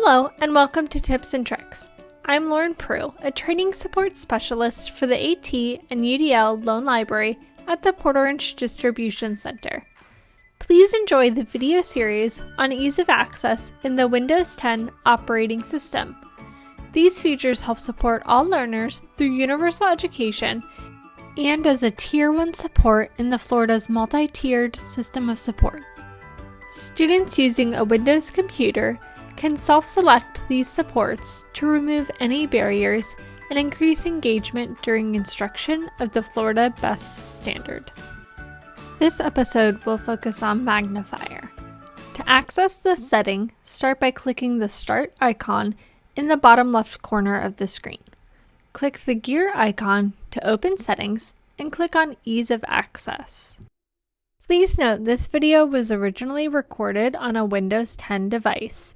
Hello and welcome to Tips and Tricks. I'm Lauren Prue, a training support specialist for the AT and UDL Loan Library at the Port Orange Distribution Center. Please enjoy the video series on ease of access in the Windows 10 operating system. These features help support all learners through universal education and as a Tier 1 support in the Florida's multi-tiered system of support. Students using a Windows computer can self-select these supports to remove any barriers and increase engagement during instruction of the Florida BEST standard. This episode will focus on Magnifier. To access this setting, start by clicking the Start icon in the bottom left corner of the screen. Click the gear icon to open settings and click on Ease of Access. Please note this video was originally recorded on a Windows 10 device.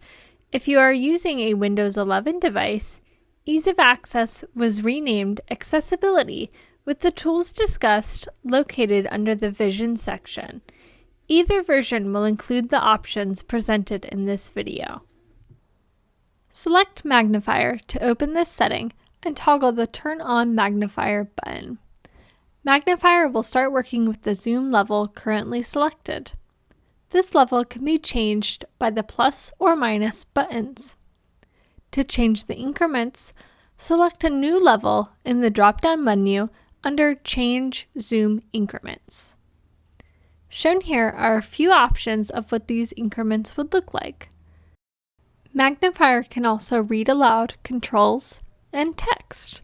If you are using a Windows 11 device, Ease of Access was renamed Accessibility with the tools discussed located under the Vision section. Either version will include the options presented in this video. Select Magnifier to open this setting and toggle the Turn on Magnifier button. Magnifier will start working with the zoom level currently selected. This level can be changed by the plus or minus buttons. To change the increments, select a new level in the drop-down menu under Change Zoom Increments. Shown here are a few options of what these increments would look like. Magnifier can also read aloud controls and text.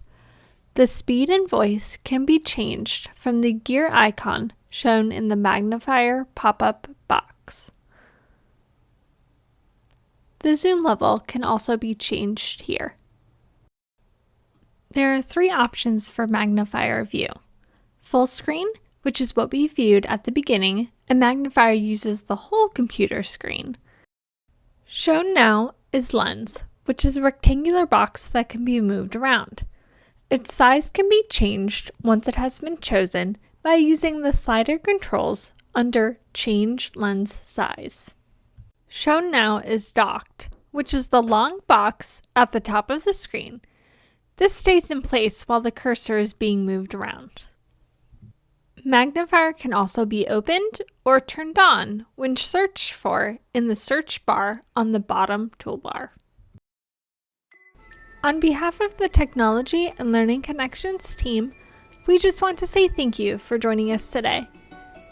The speed and voice can be changed from the gear icon shown in the Magnifier pop-up box. The zoom level can also be changed here. There are three options for Magnifier view. Full screen, which is what we viewed at the beginning, and Magnifier uses the whole computer screen. Shown now is Lens, which is a rectangular box that can be moved around. Its size can be changed once it has been chosen by using the slider controls under Change Lens Size. Shown now is Docked, which is the long box at the top of the screen. This stays in place while the cursor is being moved around. Magnifier can also be opened or turned on when searched for in the search bar on the bottom toolbar. On behalf of the Technology and Learning Connections team, we just want to say thank you for joining us today.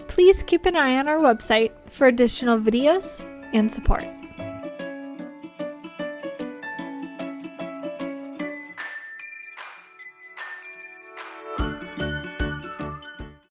Please keep an eye on our website for additional videos and support.